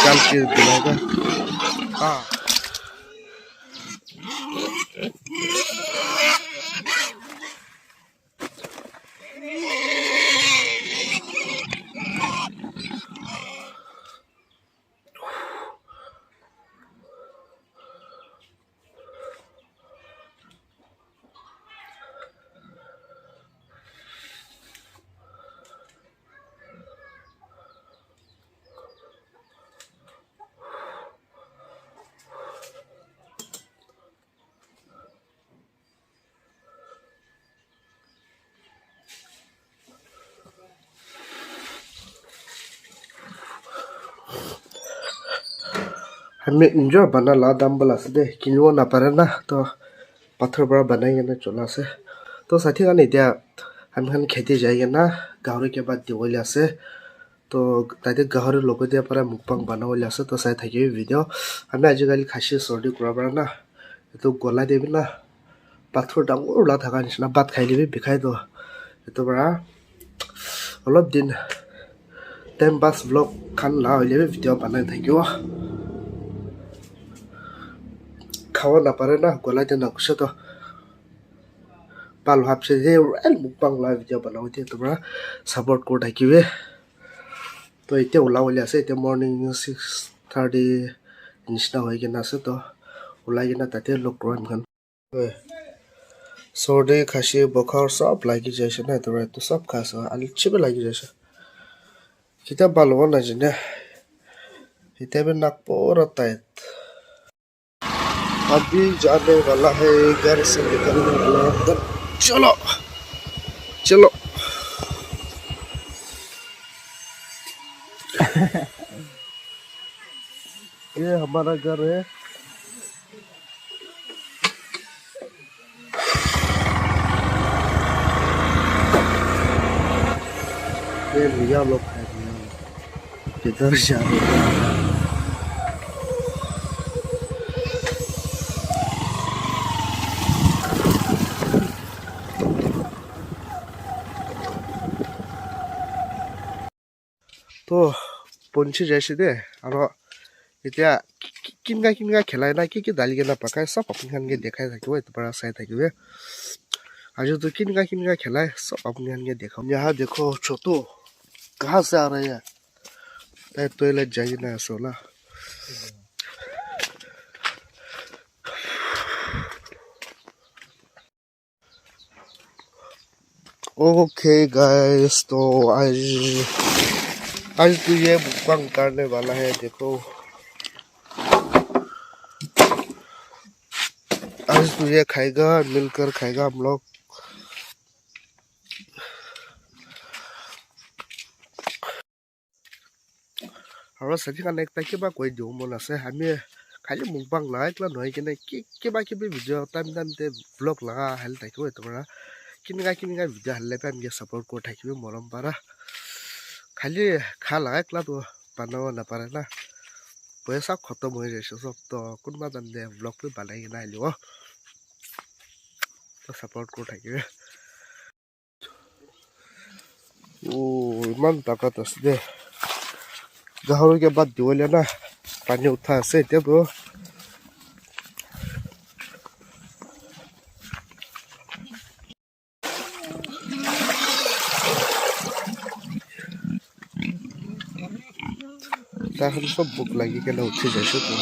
कल के दिलाएगा हाँ हमें इंजॉय बना ला दम्बल आसे दे किलो ना पारे ना तो पत्थर बड़ा बनाएंगे ना चला से तो साथी का नहीं दिया हम खेती जाएंगे ना गाँव के बाद दिवाली आसे तो ताते गाहरी लोग दिया पर मुकबांग बनावली आसे तो साथ थाकी वीडियो हमें आजिकाली खासी सर्दी कुरा ना तो गला देबी ना पाथर डांगुर ला थाका निसिना बात खाई लेबी बिखाई दो तो बड़ा अलग दिन टाइम पास ब्लॉग खान ला लेबी वीडियो बनाए थाकियो खावा ना पारे ना गला देना कुछ तो पाल हाफ से जे रेल मुकबांग ला वीडियो बनाओ थे तो बड़ा सपोर्ट को थाकिबे तो इतने उलावली आसे इतने मॉर्निंग 6:30 निसिना होई के ना से तो उलाई ना ताते लोग ड्रॉइंग खान सर्दी खासी बुखार सब लागी जाए ना तो सब खास अलग लागी जाए किताब बालवा ना जिने किताब नाक पूरा टाइट अभी जाने वाला है घर से निकलने वाला है चलो चलो ये हमारा घर है ये लिया लोग है किधर जा रहे हैं तो पंची जैसे दे और इतना किनका खिलाए ना कि दाली के ना पकाए सब अपने खान के देखाए था तो बड़ा सही था क्यों आज तो किनका खिलाए सब अपने खान के देखो यहाँ देखो छोटू कहाँ से आ रहे हैं टॉयलेट जाइए ना सोला ओके गाइस तो आज तो ये मुकबांग करने वाला है देखो आज तो ये खाएगा मिलकर खाएगा हम लोग और सभी का नेक्स्ट टाइम बा कोई जो मन आसे हमें खाली मुकबांग लाइक ला नहीं कि नहीं कि बाकी भी वीडियो टाइम दे ब्लॉग लगा हेल ताकि तो बड़ा किनका वीडियो हल्ले पे हमके सपोर्ट को थाकी मरम पारा खाली खा लगा एक तो बनावा ना पारे ना पैसा खत्म हो जाए सब तो कुछ बात दे ब्लॉग पे बनाई ना लियो तो सपोर्ट को थाकी ओ इमान ताकत आसे दे गाहरी के बाद दिवाली ना पानी उठा से तो ताकि सब बुक लगी के ना उठी जैसे तो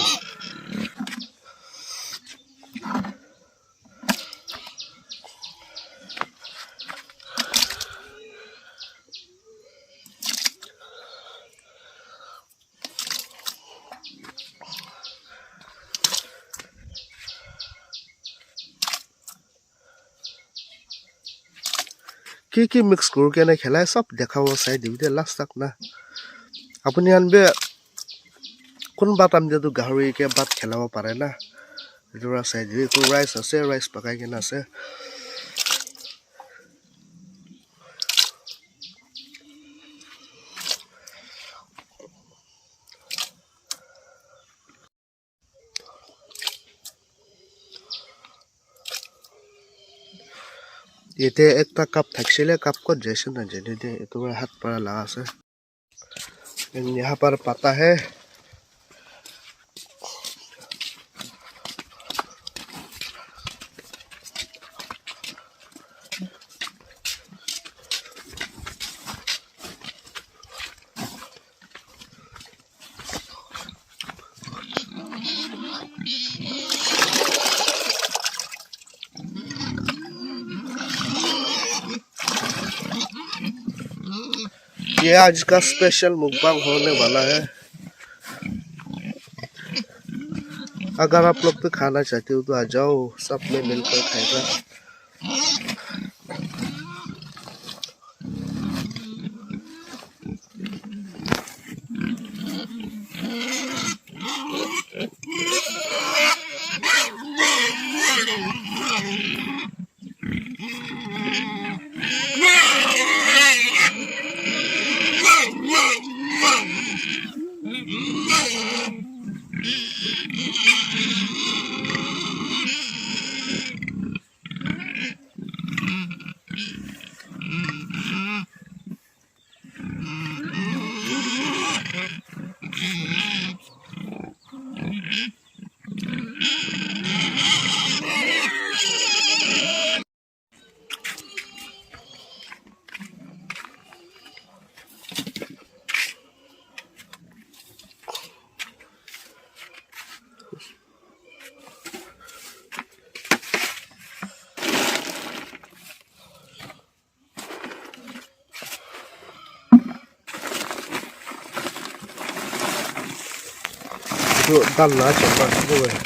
की मिक्स करके ना खेला सब देखा हुआ साइड दे लास्ट तक ना अपनी आन बे कौन बात हम दे तो गाहरी के बात खेला हुआ पारे ना जोरा साइड दे को राइस आसे राइस पकाई के ना से ये एक कप थकसिले कप को जैसे ना जने दे तो हाथ पर लगा से यहाँ पर पता है ये आज का स्पेशल मुकबांग होने वाला है। अगर आप लोग भी खाना चाहते हो तो आ जाओ, सब में मिलकर खाएगा। तो डालना चलना शुरू है।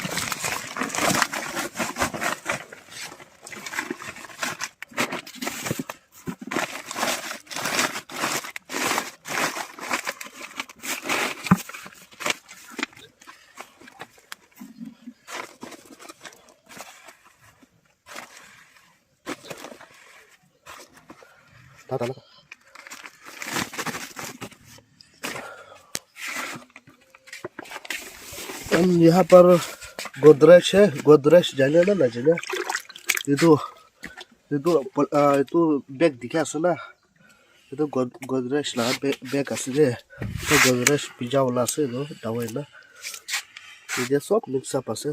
यहाँ पर गोदरेज है, गोदरेज जाने ना जाने ये तो बैग दिखा सुना ये तो गोदरेज ना बैग आसे तो गोदरेज पिज्जा वाला से लो दवाई ना ये सब मिक्स अप आसे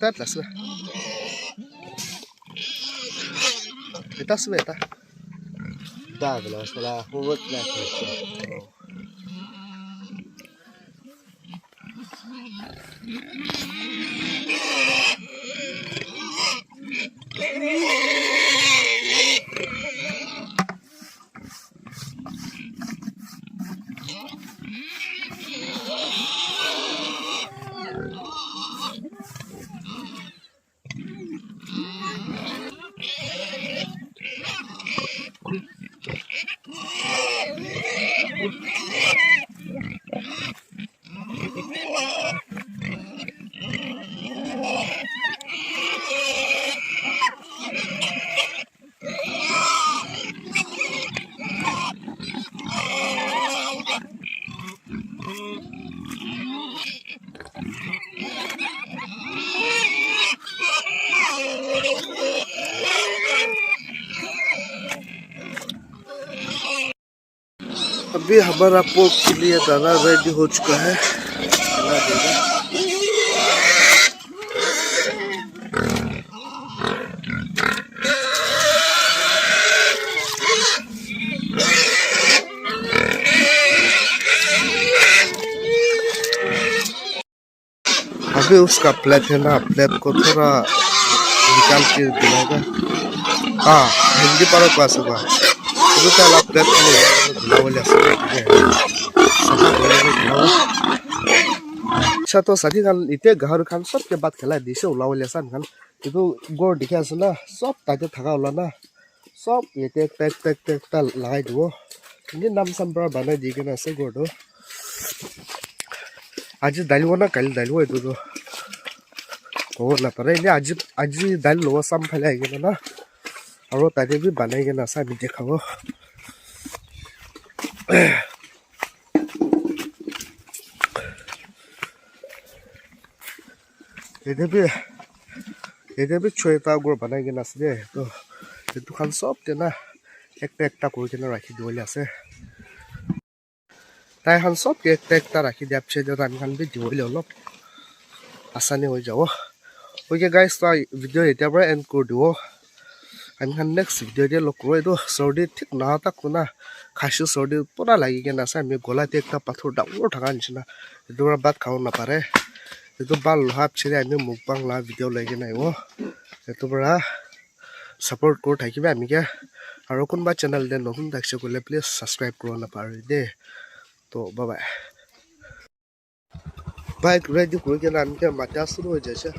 तात लासे এটা আছে এটা Dagla, la huvud läker. अभी हमारा पोर्क के लिए दाना रेडी हो चुका है। अभी उसका प्लेट है ना, प्लेट को थोड़ा निकाल के दिलाएगा। हाँ, हिंदी पर पास होगा। itu kalau plate ini boleh satu sadi kan itu gahar kan sob ke bat khelai dise ulawale san kan itu gor dikhe ase na sob tate thaka ola na sob yete tek ta lagai dibo ini nam sam pra banai dike na ase gor do aji dalwo na kal dalwo itu do ko na pare ini aji dalwo sam phalai gena na aro tate bi banai gena sa mi dekhabo ये भी छोटा गोर बनाई के नासे तो ये दुकान सब तेना एक टा कोई के ना रखी दिवले आसे ताई हम सब के एक टा रखी दिया छे जो हम खान भी दिवले অলপ आसानी हो जाओ ओके गाइस तो वीडियो एटा पर एंड कर दियो हम खान नेक्स्ट वीडियो दे लोग रो तो सर्दी ठीक ना तक ना खासु सर्दी पूरा लगी के ना से मैं गोला ते एक टा पत्थर डाउर ठगा निछना दूर बात खाओ ना पारे itu bal hap chire ami mukbang la video lagi nai o itu bara support kor thakiba ami ke aro kunba channel de notun dakse kole please subscribe koro na pare de to bye bye bye ready kore ke ami ke mata suru ho jaise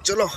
chalo